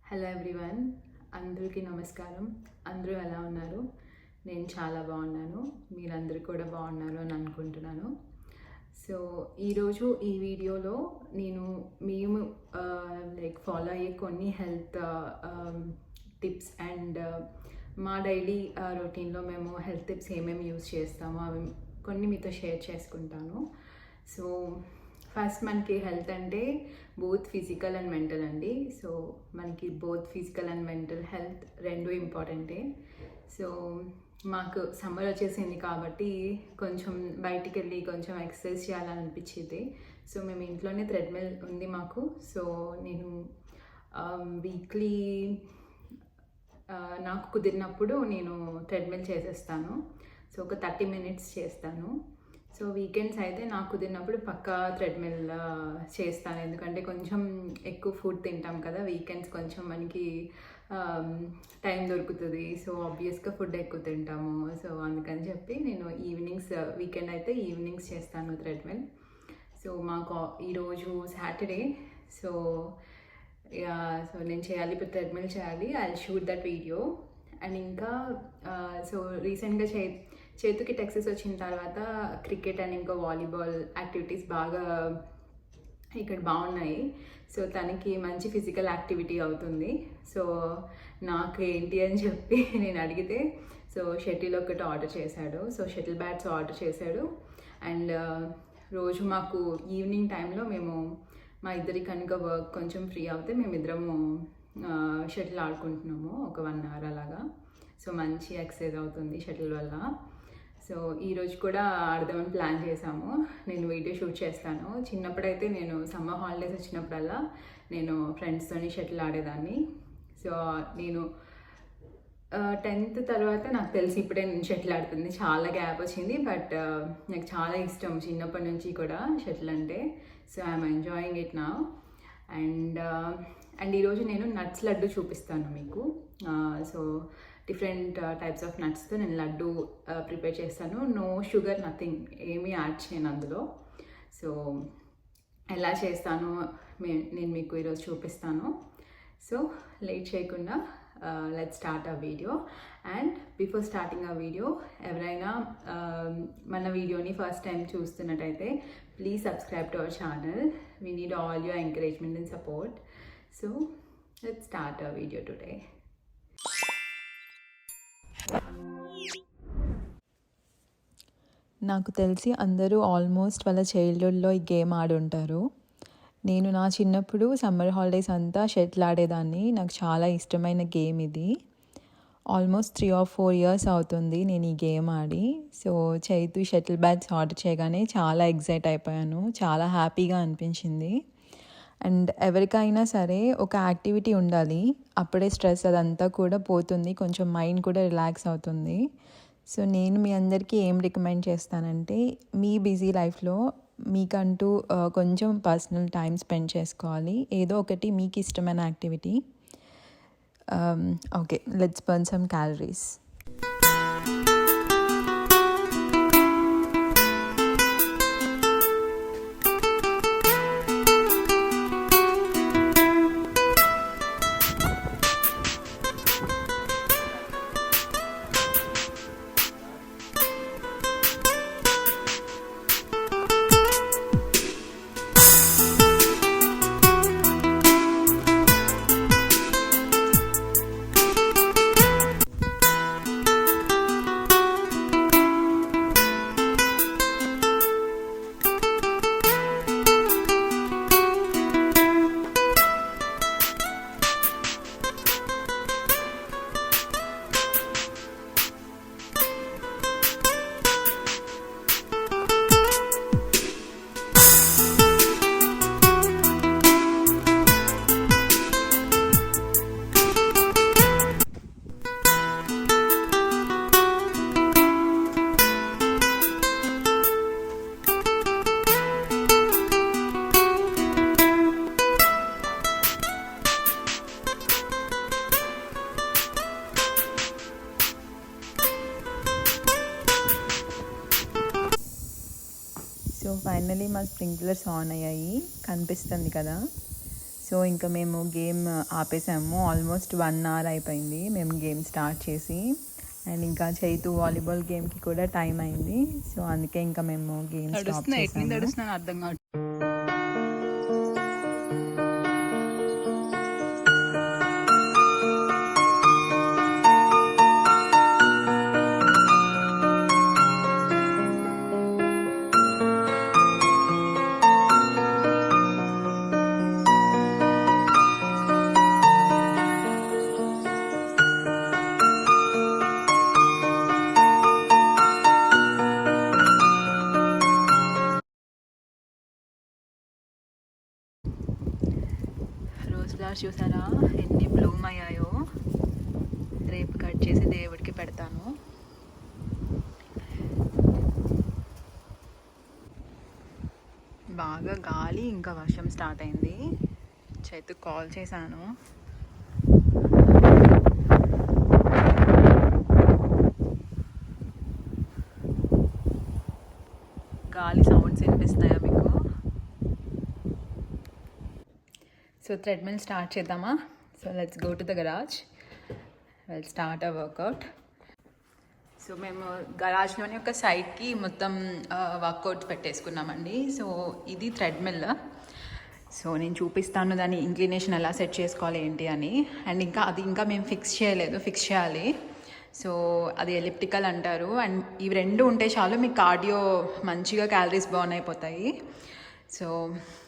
Hello everyone, అందరికీ నమస్కారం. అందరూ ఎలా ఉన్నారు? నేను చాలా బాగున్నాను. మీరందరూ కూడా బాగున్నారు అని అనుకుంటున్నాను. సో ఈరోజు ఈ వీడియోలో మేము ఫాలో అయ్యే కొన్ని హెల్త్ టిప్స్ అండ్ మా డైలీ రొటీన్లో మేము హెల్త్ టిప్స్ ఏమేమి యూస్ చేస్తామో అవి కొన్ని మీతో షేర్ చేసుకుంటాను. సో ఫస్ట్ మనకి హెల్త్ అంటే బోత్ ఫిజికల్ అండ్ మెంటల్ అండి. సో మనకి both physical and mental health రెండు ఇంపార్టెంటే. సో మాకు సమ్మర్ వచ్చేసింది కాబట్టి కొంచెం బయటికి వెళ్ళి కొంచెం ఎక్సర్సైజ్ చేయాలనిపించింది. సో మేము ఇంట్లోనే థ్రెడ్మిల్ ఉంది మాకు. సో నేను వీక్లీ నాకు కుదిరినప్పుడు నేను థ్రెడ్మిల్ చేసేస్తాను. సో ఒక 30 minutes చేస్తాను. సో వీకెండ్స్ అయితే నాకు కుదిరినప్పుడు పక్కా థ్రెడ్మిల్ చేస్తాను, ఎందుకంటే కొంచెం ఎక్కువ ఫుడ్ తింటాం కదా వీకెండ్స్, కొంచెం మనకి టైం దొరుకుతుంది. సో ఆబ్వియస్గా ఫుడ్ ఎక్కువ తింటాము. సో అందుకని చెప్పి నేను ఈవినింగ్స్, వీకెండ్ అయితే ఈవినింగ్స్ చేస్తాను థ్రెడ్మిల్. సో మాకు ఈరోజు సాటర్డే. సో నేను చేయాలి, ఇప్పుడు థ్రెడ్మిల్ చేయాలి. I shoot that video. And ఇంకా సో రీసెంట్గా చేతికి టెక్సస్ వచ్చిన తర్వాత క్రికెట్ అండ్ ఇంకా వాలీబాల్ యాక్టివిటీస్ బాగా ఇక్కడ బాగున్నాయి. సో తనకి మంచి ఫిజికల్ యాక్టివిటీ అవుతుంది. సో నాకు ఏంటి అని చెప్పి నేను అడిగితే సో షటిల్ ఒకటి ఆర్డర్ చేశాడు. సో షటిల్ బ్యాట్స్ ఆర్డర్ చేశాడు. అండ్ రోజు మాకు ఈవినింగ్ టైంలో మేము మా ఇద్దరి కనుక వర్క్ కొంచెం ఫ్రీ అవుతే మేమిద్దరము షటిల్ ఆడుకుంటున్నాము ఒక 1 hour అలాగా. సో మంచి ఎక్సర్సైజ్ అవుతుంది షటిల్ వల్ల. సో ఈరోజు కూడా ఆడదామని ప్లాన్ చేశాము. నేను వీడియో షూట్ చేస్తాను. చిన్నప్పుడైతే నేను సమ్మర్ హాలిడేస్ వచ్చినప్పుడల్లా నేను ఫ్రెండ్స్తోని షటిల్ ఆడేదాన్ని. సో నేను 10th తర్వాత నాకు తెలిసి ఇప్పుడే నేను షటిల్ ఆడుతుంది. చాలా గ్యాప్ వచ్చింది, బట్ నాకు చాలా ఇష్టం చిన్నప్పటి నుంచి కూడా షటిల్ అంటే. So I'm enjoying it now. And ఈరోజు నేను నట్స్ లడ్డు చూపిస్తాను మీకు. సో డిఫరెంట్ టైప్స్ ఆఫ్ నట్స్తో నేను లడ్డు ప్రిపేర్ చేస్తాను. నో షుగర్, నథింగ్, ఏమీ యాడ్ చేయను అందులో. సో ఎలా చేస్తానో నేను మీకు ఈరోజు చూపిస్తాను. సో లేట్ చేయకుండా లెట్స్ స్టార్ట్ ఆ వీడియో. అండ్ బిఫోర్ స్టార్టింగ్ ఆ వీడియో, ఎవరైనా మన వీడియోని ఫస్ట్ టైం చూస్తున్నట్టయితే please subscribe to our channel. We need all your encouragement and support. So let's start ఆ వీడియో టుడే. నాకు తెలిసి అందరూ ఆల్మోస్ట్ వాళ్ళ చైల్డ్హుడ్లో ఈ గేమ్ ఆడుంటారు. నేను నా చిన్నప్పుడు సమ్మర్ హాలిడేస్ అంతా షటిల్ ఆడేదాన్ని. నాకు చాలా ఇష్టమైన గేమ్ ఇది. ఆల్మోస్ట్ 3 or 4 years అవుతుంది నేను ఈ గేమ్ ఆడి. So Chaitu shuttle bats order చేయగానే చాలా ఎగ్జైట్ అయిపోయాను. చాలా హ్యాపీగా అనిపించింది. అండ్ ఎవరికైనా సరే ఒక యాక్టివిటీ ఉండాలి, అప్పుడే స్ట్రెస్ అదంతా కూడా పోతుంది, కొంచెం మైండ్ కూడా రిలాక్స్ అవుతుంది. సో నేను మీ అందరికీ ఏం రికమెండ్ చేస్తానంటే, మీ బిజీ లైఫ్లో మీకంటూ కొంచెం పర్సనల్ టైం స్పెండ్ చేసుకోవాలి. ఏదో ఒకటి మీకు ఇష్టమైన activity. Okay, let's burn some calories. So finally మా స్ప్రింక్లర్స్ ఆన్ అయ్యాయి, కనిపిస్తుంది కదా. సో ఇంకా మేము గేమ్ ఆపేసాము. ఆల్మోస్ట్ 1 అవర్ అయిపోయింది మేము గేమ్ స్టార్ట్ చేసి. అండ్ ఇంకా చైతు వాలీబాల్ గేమ్కి కూడా టైం అయింది. సో అందుకే ఇంకా మేము గేమ్ స్టాప్ చేసాము. అర్థం కాదు. రోజ్ ఫ్లవర్స్ చూసారా ఎన్ని బ్లూమ్ అయ్యాయో. రేపు కట్ చేసి దేవుడికి పెడతాను. బాగా గాలి ఇంకా వర్షం స్టార్ట్ అయింది. చైతు కాల్ చేశాను. గాలి సౌండ్స్ వినిపిస్తాయా మీకు? సో థ్రెడ్మిల్ స్టార్ట్ చేద్దామా? So let's go to the garage. Will start our workout. సో మేము గరాజ్లోని ఒక సైడ్కి మొత్తం వర్కౌట్ పెట్టేసుకున్నామండి. సో ఇది థ్రెడ్మిల్. సో నేను చూపిస్తాను దాని ఇంక్లినేషన్ ఎలా సెట్ చేసుకోవాలి ఏంటి అని. అండ్ ఇంకా మేము ఫిక్స్ చేయలేదు, ఫిక్స్ చేయాలి. సో అది ఎలిప్టికల్ అంటారు. అండ్ ఇవి రెండు ఉంటే చాలు మీకు కార్డియో మంచిగా క్యాలరీస్ బర్న్ అయిపోతాయి. So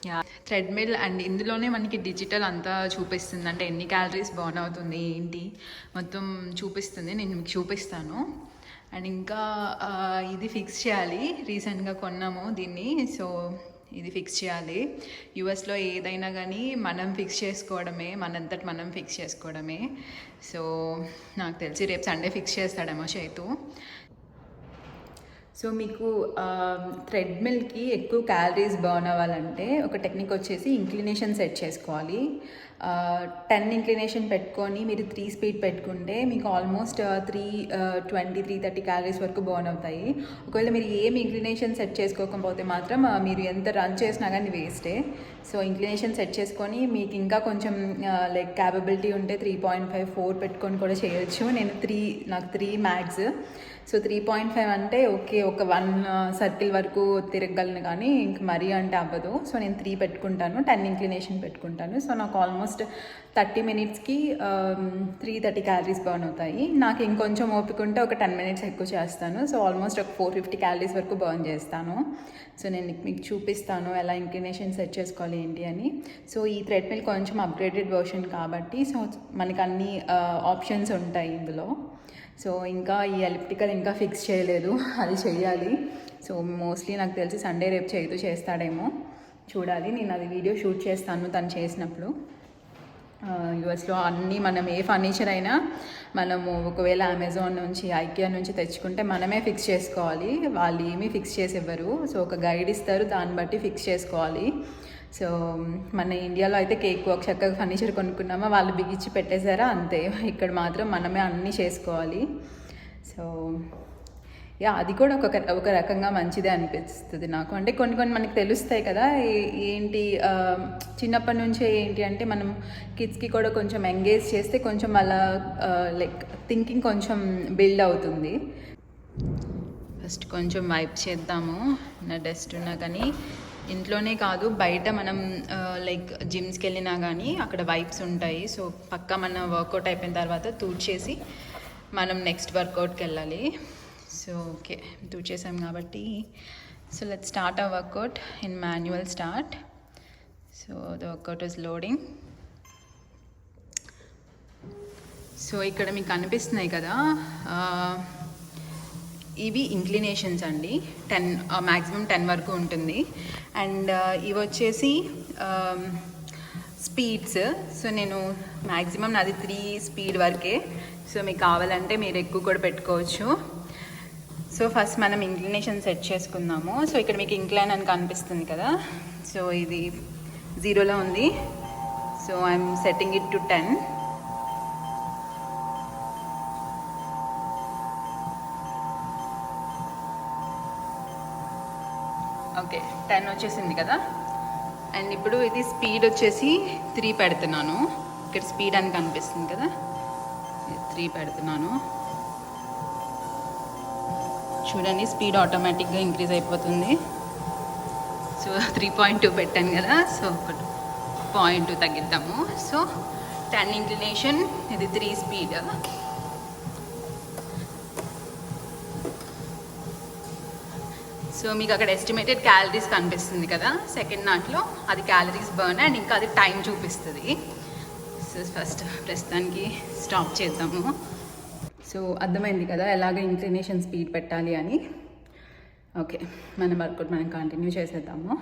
yeah treadmill. అండ్ ఇందులోనే మనకి డిజిటల్ అంతా చూపిస్తుంది, అంటే ఎన్ని క్యాలరీస్ బర్న్ అవుతుంది ఏంటి మొత్తం చూపిస్తుంది. నేను మీకు చూపిస్తాను. అండ్ ఇంకా ఇది ఫిక్స్ చేయాలి. రీసెంట్గా కొన్నాము దీన్ని. సో ఇది ఫిక్స్ చేయాలి. యూఎస్లో ఏదైనా కానీ మనం ఫిక్స్ చేసుకోవడమే, మనంతటి మనం ఫిక్స్ చేసుకోవడమే. సో నాకు తెలిసి రేపు సండే ఫిక్స్ చేస్తాడేమో చైతు. సో మీకు థ్రెడ్మిల్కి ఎక్కువ క్యాలరీస్ బర్న్ అవ్వాలంటే ఒక టెక్నిక్ వచ్చేసి ఇంక్లినేషన్ సెట్ చేసుకోవాలి. 10 ఇంక్లినేషన్ పెట్టుకొని మీరు 3 స్పీడ్ పెట్టుకుంటే మీకు ఆల్మోస్ట్ 330 క్యాలరీస్ వరకు బర్న్ అవుతాయి. ఒకవేళ మీరు ఏం ఇంక్లినేషన్ సెట్ చేసుకోకపోతే మాత్రం మీరు ఎంత రన్ చేసినా కానీ వేస్టే. సో ఇంక్లినేషన్ సెట్ చేసుకొని మీకు ఇంకా కొంచెం లైక్ క్యాపబిలిటీ ఉంటే 3.5, 4 పెట్టుకొని కూడా చేయొచ్చు. నాకు 3 మ్యాక్స్. సో 3.5 అంటే ఓకే, ఒక 1 సర్కిల్ వరకు తిరగలను, కానీ ఇంక మరీ అంటే అవ్వదు. సో నేను 3 పెట్టుకుంటాను, 10 ఇంక్లినేషన్ పెట్టుకుంటాను. సో నాకు ఆల్మోస్ట్ 30 మినిట్స్కి 330 క్యాలరీస్ బర్న్ అవుతాయి. నాకు ఇంకొంచెం ఓపిక ఉంటే ఒక 10 మినిట్స్ ఎక్కువ చేస్తాను. సో ఆల్మోస్ట్ ఒక 450 క్యాలరీస్ వరకు బర్న్ చేస్తాను. సో నేను మీకు చూపిస్తాను ఎలా ఇంక్లినేషన్ సెట్ చేసుకోవాలి ఏంటి అని. సో ఈ థ్రెడ్మిల్ కొంచెం అప్గ్రేడెడ్ వర్షన్ కాబట్టి సో మనకు అన్ని ఆప్షన్స్ ఉంటాయి ఇందులో. సో ఇంకా ఈ ఎలిప్టికల్ ఇంకా ఫిక్స్ చేయలేదు, అది చెయ్యాలి. సో మోస్ట్లీ నాకు తెలిసి సండే రేపు చేస్తాడేమో, చూడాలి. నేను అది వీడియో షూట్ చేస్తాను తను చేసినప్పుడు. యూఎస్లో అన్నీ మనం ఏ ఫర్నిచర్ అయినా మనము ఒకవేళ అమెజాన్ నుంచి, ఐకియా నుంచి తెచ్చుకుంటే మనమే ఫిక్స్ చేసుకోవాలి. వాళ్ళు ఏమీ ఫిక్స్ చేసి ఇవ్వరు. సో ఒక గైడ్ ఇస్తారు, దాన్ని బట్టి ఫిక్స్ చేసుకోవాలి. సో మన ఇండియాలో అయితే కేక్ వర్క్ చక్కగా ఫర్నిచర్ కొనుక్కున్నామా, వాళ్ళు బిగించి పెట్టేశారా అంతే. ఇక్కడ మాత్రం మనమే అన్నీ చేసుకోవాలి. సో యా అది కూడా ఒక రకంగా మంచిదే అనిపిస్తుంది నాకు. అంటే కొన్ని మనకి తెలుస్తాయి కదా ఏంటి చిన్నప్పటి నుంచే ఏంటి అంటే మనం కిడ్స్కి కూడా కొంచెం ఎంగేజ్ చేస్తే కొంచెం అలా లైక్ థింకింగ్ కొంచెం బిల్డ్ అవుతుంది. ఫస్ట్ కొంచెం వైప్ చేద్దాము నా డస్ట్ ఉన్నా కానీ. ఇంట్లోనే కాదు బయట మనం లైక్ జిమ్స్కి వెళ్ళినా కానీ అక్కడ వైప్స్ ఉంటాయి. సో పక్కా మన వర్కౌట్ అయిపోయిన తర్వాత తూడ్చేసి మనం నెక్స్ట్ వర్కౌట్కి వెళ్ళాలి. సో ఓకే తూడ్చేసాం కాబట్టి so let's start our workout in manual start. So the workout is loading. So ఇక్కడ మీకు కనిపిస్తున్నాయి కదా, ఇవి ఇంక్లినేషన్స్ అండి. 10 మ్యాక్సిమం 10 వరకు ఉంటుంది. అండ్ ఇవి వచ్చేసి స్పీడ్స్. సో నేను మ్యాక్సిమం నాది 3 స్పీడ్ వరకే. సో మీకు కావాలంటే మీరు ఎక్కువ కూడా పెట్టుకోవచ్చు. సో ఫస్ట్ మనం ఇంక్లినేషన్ సెట్ చేసుకుందాము. సో ఇక్కడ మీకు ఇంక్లైన్ అని కనిపిస్తుంది కదా, సో ఇది 0లో ఉంది. So I'm setting it to 10. Okay 10 వచ్చేసింది కదా. అండ్ ఇప్పుడు ఇది స్పీడ్ వచ్చేసి 3 పెడుతున్నాను. ఇక్కడ స్పీడ్ అని కనిపిస్తుంది కదా, 3 పెడుతున్నాను. చూడండి స్పీడ్ ఆటోమేటిక్గా ఇంక్రీజ్ అయిపోతుంది. సో 3.2 పెట్టాను కదా, సో 0.2 తగ్గిద్దాము. సో 10 ఇంక్లినేషన్, ఇది 3 స్పీడ్. సో మీకు అక్కడ ఎస్టిమేటెడ్ క్యాలరీస్ కనిపిస్తుంది కదా సెకండ్ నాట్లో, అది క్యాలరీస్ బర్న్ అండ్ ఇంకా అది టైం చూపిస్తుంది. సో ఫస్ట్ ప్రస్తుతానికి స్టాప్ చేద్దాము. సో అర్థమైంది కదా ఎలాగ ఇంక్లినేషన్ స్పీడ్ పెట్టాలి అని. ఓకే, మన వర్కౌట్ మనం కంటిన్యూ చేసేద్దాము.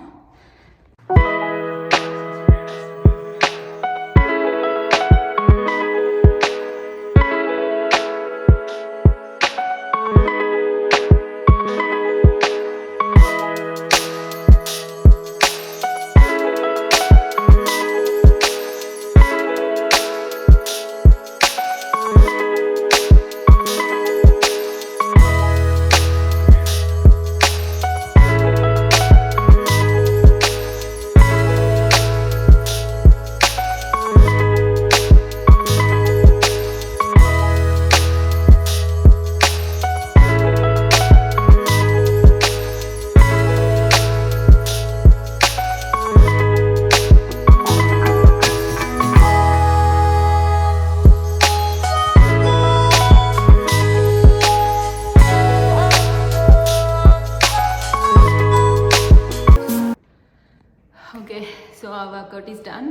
Okay, so uh workout is done.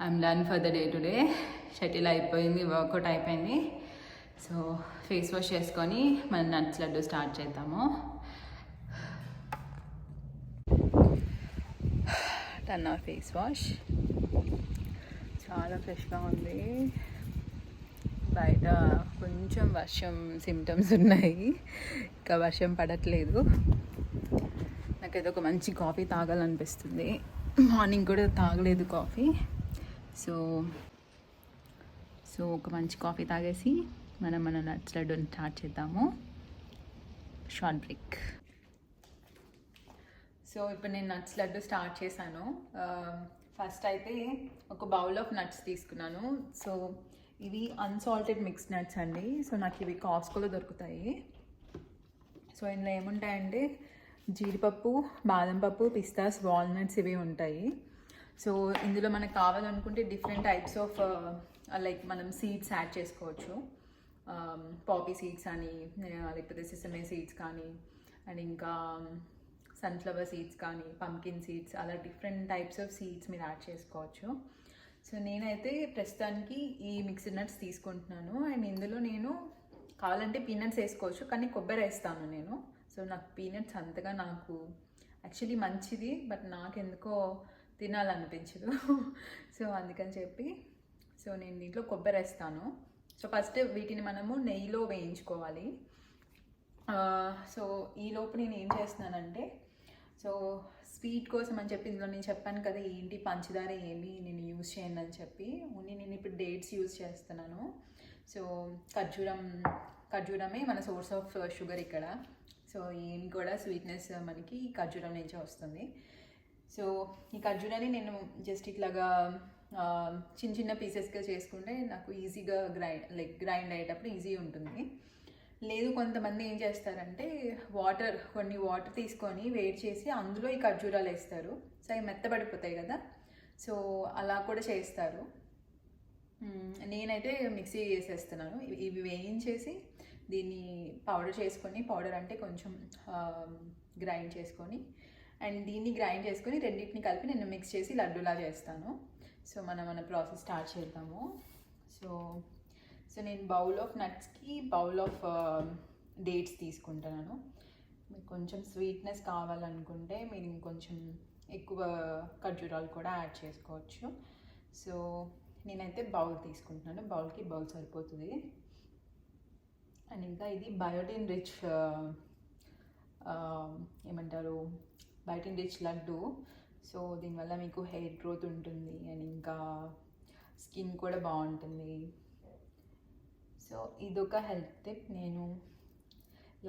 I'm done for the day today. Shuttle అయిపోయింది, వర్కౌట్ అయిపోయింది. సో ఫేస్ వాష్ చేసుకొని మన నట్స్ లడ్డు స్టార్ట్ చేద్దాము. Done our face wash. చాలా ఫ్రెష్గా ఉంది. బయట కొంచెం వర్షం సిమ్టమ్స్ ఉన్నాయి, ఇంకా వర్షం పడట్లేదు. నాకైతే ఒక మంచి కాఫీ తాగాలనిపిస్తుంది. మార్నింగ్ కూడా తాగలేదు కాఫీ. సో ఒక మంచి కాఫీ తాగేసి మన నట్స్ లడ్డూని స్టార్ట్ చేద్దాము. Short break. సో ఇప్పుడు నేను నట్స్ లడ్డు స్టార్ట్ చేశాను. ఫస్ట్ అయితే ఒక బౌల్ ఆఫ్ నట్స్ తీసుకున్నాను. సో ఇవి అన్సాల్టెడ్ మిక్స్డ్ నట్స్ అండి. సో నాకు ఇవి కాస్కోలో దొరుకుతాయి. సో ఇందులో ఏముంటాయంటే జీడిపప్పు, బాదం పప్పు, పిస్తాస్, వాల్నట్స్ ఇవి ఉంటాయి. సో ఇందులో మనకు కావాలనుకుంటే డిఫరెంట్ టైప్స్ ఆఫ్ లైక్ మనం సీడ్స్ యాడ్ చేసుకోవచ్చు. పాపీ సీడ్స్ అని, లేకపోతే సెసమే సీడ్స్ కానీ, అండ్ ఇంకా సన్ఫ్లవర్ సీడ్స్ కానీ, పంకిన్ సీడ్స్, అలా డిఫరెంట్ టైప్స్ ఆఫ్ సీడ్స్ మీరు యాడ్ చేసుకోవచ్చు. సో నేనైతే ప్రస్తుతానికి ఈ మిక్స్డ్ నట్స్ తీసుకుంటున్నాను. అండ్ ఇందులో నేను కావాలంటే పీనట్స్ వేసుకోవచ్చు, కానీ కొబ్బరి వేస్తాను నేను. సో నాకు పీనట్స్ అంతగా నాకు యాక్చువల్లీ మంచిది, బట్ నాకు ఎందుకో తినాలనిపించదు. సో అందుకని చెప్పి సో నేను దీంట్లో కొబ్బరి వేస్తాను. సో ఫస్ట్ వీటిని మనము నెయ్యిలో వేయించుకోవాలి. సో ఈ లోపు నేను ఏం చేస్తున్నానంటే, సో స్వీట్ కోసం అని చెప్పి ఇందులో నేను చెప్పాను కదా ఏంటి పంచదార ఏమి నేను యూజ్ చేయను అని చెప్పి, ఓన్లీ నేను ఇప్పుడు డేట్స్ యూజ్ చేస్తున్నాను. సో ఖర్జూరమే మన సోర్స్ ఆఫ్ షుగర్ ఇక్కడ. సో ఏమి కూడా స్వీట్నెస్ మనకి ఖర్జూరం నుంచే వస్తుంది. సో ఈ ఖర్జూరాన్ని నేను జస్ట్ ఇట్లాగా చిన్న చిన్న పీసెస్గా చేసుకుంటే నాకు ఈజీగా గ్రైండ్ అయ్యేటప్పుడు ఈజీ ఉంటుంది. లేదు కొంతమంది ఏం చేస్తారంటే కొన్ని వాటర్ తీసుకొని వేడి చేసి అందులో ఈ ఖర్జూరాలు వేస్తారు. సో అవి మెత్తబడిపోతాయి కదా, సో అలా కూడా చేస్తారు. నేనైతే మిక్సీ చేసేస్తున్నాను. ఇవి వేయించేసి దీన్ని పౌడర్ అంటే కొంచెం గ్రైండ్ చేసుకొని, అండ్ దీన్ని గ్రైండ్ చేసుకొని రెండింటిని కలిపి నేను మిక్స్ చేసి లడ్డూలా చేస్తాను. సో మన ప్రాసెస్ స్టార్ట్ చేద్దాము. సో నేను బౌల్ ఆఫ్ నట్స్కి బౌల్ ఆఫ్ డేట్స్ తీసుకుంటున్నాను. మీకు కొంచెం స్వీట్నెస్ కావాలనుకుంటే మీరు ఇంకొంచెం ఎక్కువ ఖర్జూరాలు కూడా యాడ్ చేసుకోవచ్చు. సో నేనైతే బౌల్ తీసుకుంటున్నాను. బౌల్కి బౌల్ సరిపోతుంది. అండ్ ఇంకా ఇది biotin rich biotin rich laddu. So దీనివల్ల మీకు హెయిర్ గ్రోత్ ఉంటుంది అండ్ ఇంకా స్కిన్ కూడా బాగుంటుంది. సో ఇదొక హెల్త్ టిప్. నేను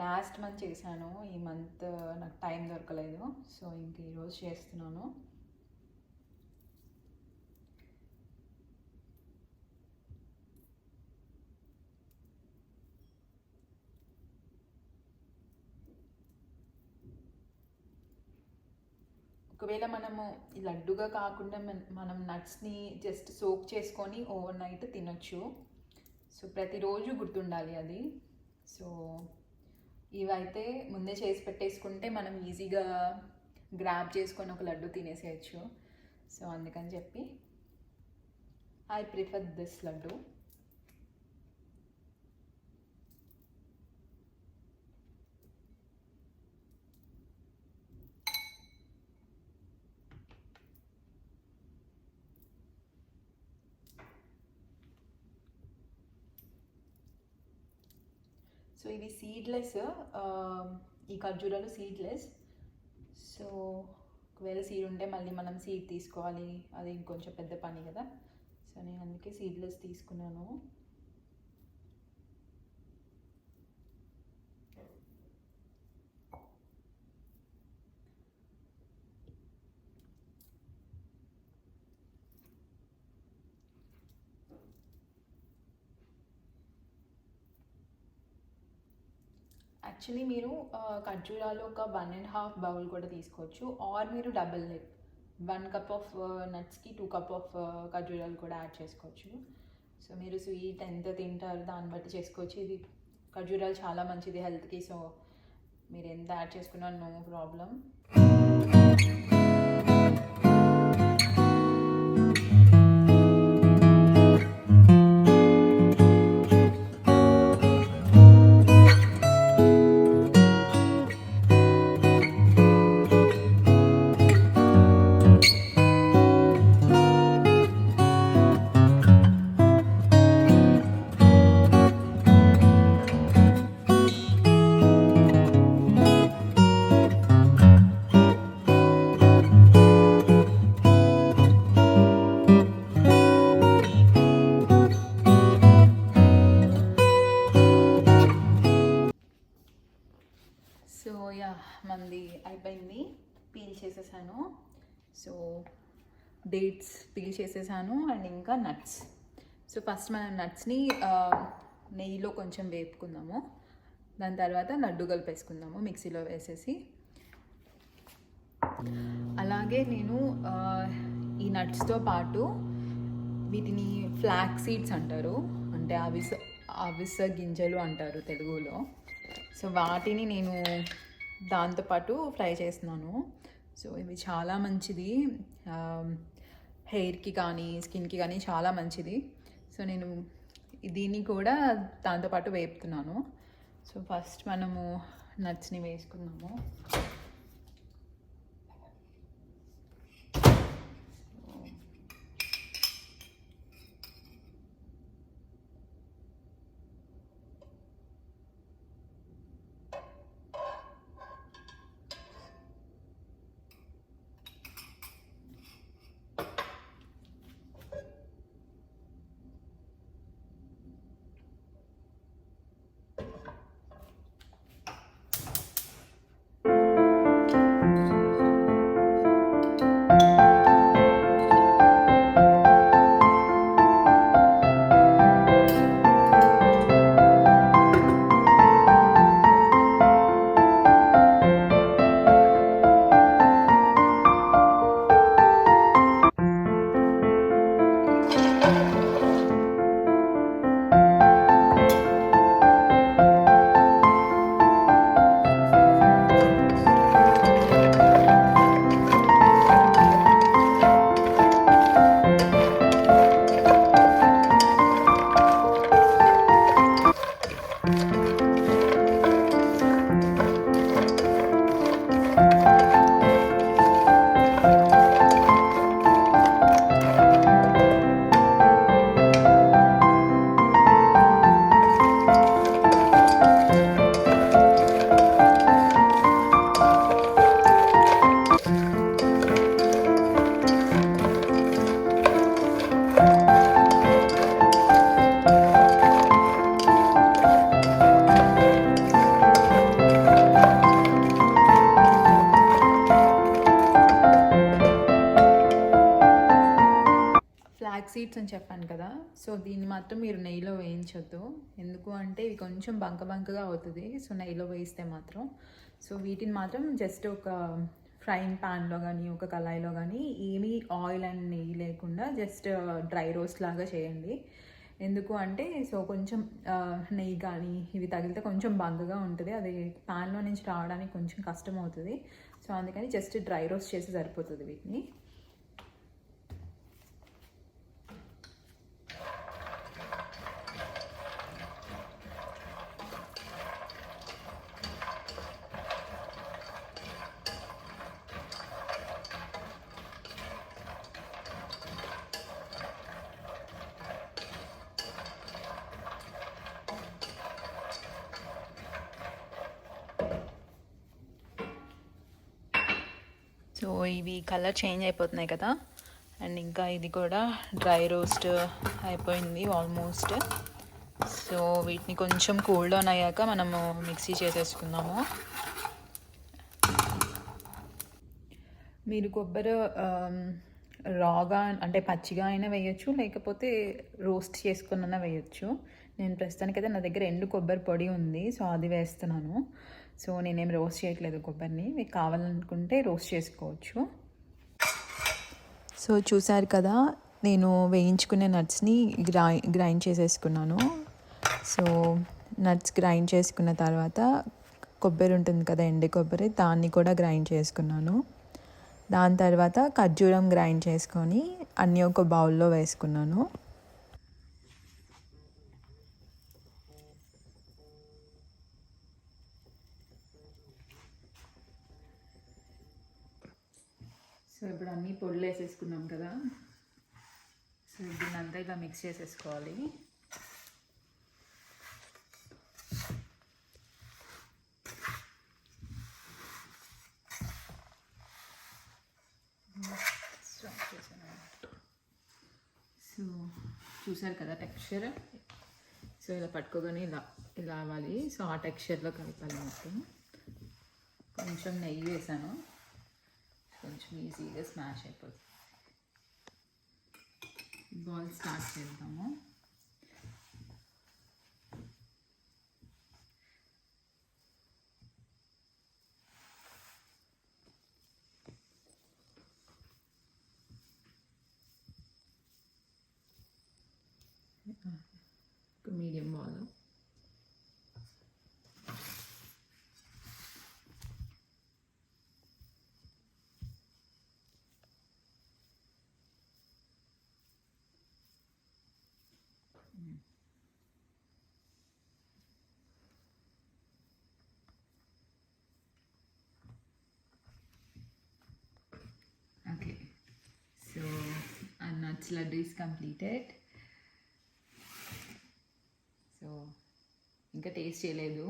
లాస్ట్ మంత్ చేశాను, ఈ మంత్ నాకు టైం దొరకలేదు. సో ఇంక ఈరోజు చేస్తున్నాను. ఒకవేళ మనము ఈ లడ్డుగా కాకుండా మనం నట్స్ని జస్ట్ సోక్ చేసుకొని ఓవర్ నైట్ తినొచ్చు. సో ప్రతిరోజు గుర్తుండాలి అది. సో ఇవైతే ముందే చేసి పెట్టేసుకుంటే మనం ఈజీగా గ్రాబ్ చేసుకొని ఒక లడ్డు తినేసేయచ్చు. సో అందుకని చెప్పి I prefer this laddu. So ఇవి సీడ్లెస్, ఈ ఖర్జూరాలు సీడ్లెస్. సో ఒకవేళ సీడ్ ఉంటే మళ్ళీ మనం సీడ్ తీసుకోవాలి, అది ఇంకొంచెం పెద్ద పని కదా. సో నేను అందుకే సీడ్లెస్ తీసుకున్నాను. యాక్చువల్లీ మీరు ఖర్జూరాలు ఒక 1.5 బౌల్ కూడా తీసుకోవచ్చు, ఆర్ మీరు డబుల్ లైక్ 1 కప్ ఆఫ్ నట్స్కి 2 కప్ ఆఫ్ ఖర్జూరాలు కూడా యాడ్ చేసుకోవచ్చు. సో మీరు స్వీట్ ఎంత తింటారు దాన్ని బట్టి చేసుకోవచ్చు. ఇది ఖర్జూరాలు చాలా మంచిది హెల్త్కి. సో మీరు ఎంత యాడ్ చేసుకున్నా నో ప్రాబ్లం. సో యా మంది అయిపోయింది, పీల్ చేసేసాను. సో డేట్స్ పీల్ చేసేసాను అండ్ ఇంకా నట్స్. సో ఫస్ట్ మనం నట్స్ని నెయ్యిలో కొంచెం వేపుకుందాము, దాని తర్వాత లడ్డు కలిపేసుకుందాము మిక్సీలో వేసేసి. అలాగే నేను ఈ నట్స్తో పాటు వీటిని ఫ్లాక్ సీడ్స్ అంటారు, అంటే అవిస గింజలు అంటారు తెలుగులో. సో వాటిని నేను దాంతోపాటు ఫ్రై చేస్తున్నాను. సో ఇవి చాలా మంచిది, హెయిర్కి కానీ స్కిన్కి కానీ చాలా మంచిది. సో నేను దీన్ని కూడా దాంతోపాటు వేపుతున్నాను. సో ఫస్ట్ మనము నట్స్ని వేసుకుందాము. ఫ్లాక్ సీడ్స్ అని చెప్పాను కదా, సో దీన్ని మాత్రం మీరు నెయ్యిలో వేయించొద్దు. ఎందుకు అంటే ఇవి కొంచెం బంకగా అవుతుంది, సో నెయ్యిలో వేయిస్తే మాత్రం. సో వీటిని మాత్రం జస్ట్ ఒక ఫ్రైయింగ్ ప్యాన్లో కానీ ఒక కళాయిలో కానీ ఏమీ ఆయిల్ అండ్ నెయ్యి లేకుండా జస్ట్ డ్రై రోస్ట్ లాగా చేయండి. ఎందుకు అంటే సో కొంచెం నెయ్యి కానీ ఇవి తగిలితే కొంచెం బంగగా ఉంటుంది, అది ప్యాన్లో నుంచి రావడానికి కొంచెం కష్టం అవుతుంది. సో అందుకని జస్ట్ డ్రై రోస్ట్ చేసి సరిపోతుంది వీటిని. సో ఇవి కలర్ చేంజ్ అయిపోతున్నాయి కదా, అండ్ ఇంకా ఇది కూడా డ్రై రోస్ట్ అయిపోయింది ఆల్మోస్ట్. సో వీటిని కొంచెం కూల్ డౌన్ అయ్యాక మనము మిక్సీ చేసేసుకుందాము. మీరు కొబ్బరి రాగా అంటే పచ్చిగా అయినా వేయచ్చు, లేకపోతే రోస్ట్ చేసుకున్నా వేయచ్చు. నేను ప్రస్తుతానికైతే నా దగ్గర ఎండు కొబ్బరి పొడి ఉంది, సో అది వేస్తున్నాను. సో నేనేం రోస్ట్ చేయట్లేదు కొబ్బరిని, మీకు కావాలనుకుంటే రోస్ట్ చేసుకోవచ్చు. సో చూసారు కదా, నేను వేయించుకునే నట్స్ని గ్రైండ్ చేసేసుకున్నాను. సో నట్స్ గ్రైండ్ చేసుకున్న తర్వాత కొబ్బరి ఉంటుంది కదా, ఎండు కొబ్బరి, దాన్ని కూడా గ్రైండ్ చేసుకున్నాను. దాని తర్వాత ఖర్జూరం గ్రైండ్ చేసుకొని అన్నీ ఒక బౌల్లో వేసుకున్నాను. సో ఇప్పుడు అన్నీ పొడులు వేసేసుకున్నాం కదా, సో దీన్ని అంతా ఇలా మిక్స్ చేసేసుకోవాలి. సో చూసారు కదా టెక్స్చర్, సో ఇలా పట్టుకోగానే ఇలా ఇలా అవ్వాలి. సో ఆ టెక్స్చర్లో కలపాలి మొత్తం. కొంచెం నెయ్యి వేసాను, కొంచెం ఈజీగా స్మాష్ అయిపోతుంది. బాల్ స్టార్ట్ చేద్దాము. Medium ball. Okay, so our nuts laddu is completed. So ఇంకా టేస్ట్ చేయలేదు,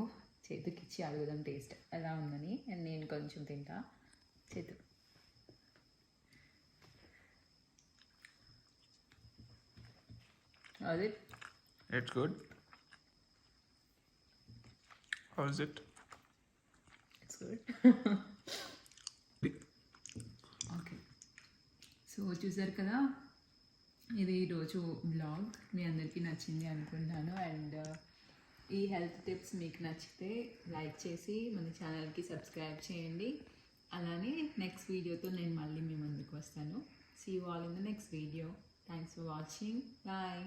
చేతికి ఇచ్చి అడుగుదాం టేస్ట్ ఎలా ఉందని. అండ్ నేను కొంచెం తింటా. చేతు How's it? It's good. How is it? It's good. Okay, so చూసారు కదా, ఇది ఈరోజు బ్లాగ్ మీ అందరికీ నచ్చింది అనుకుంటాను. అండ్ ఈ హెల్త్ టిప్స్ మీకు నచ్చితే లైక్ చేసి మన ఛానల్కి సబ్స్క్రైబ్ చేయండి. అలానే నెక్స్ట్ వీడియోతో నేను మళ్ళీ మీ ముందుకు వస్తాను. See you all in the next video. Thanks for watching. Bye.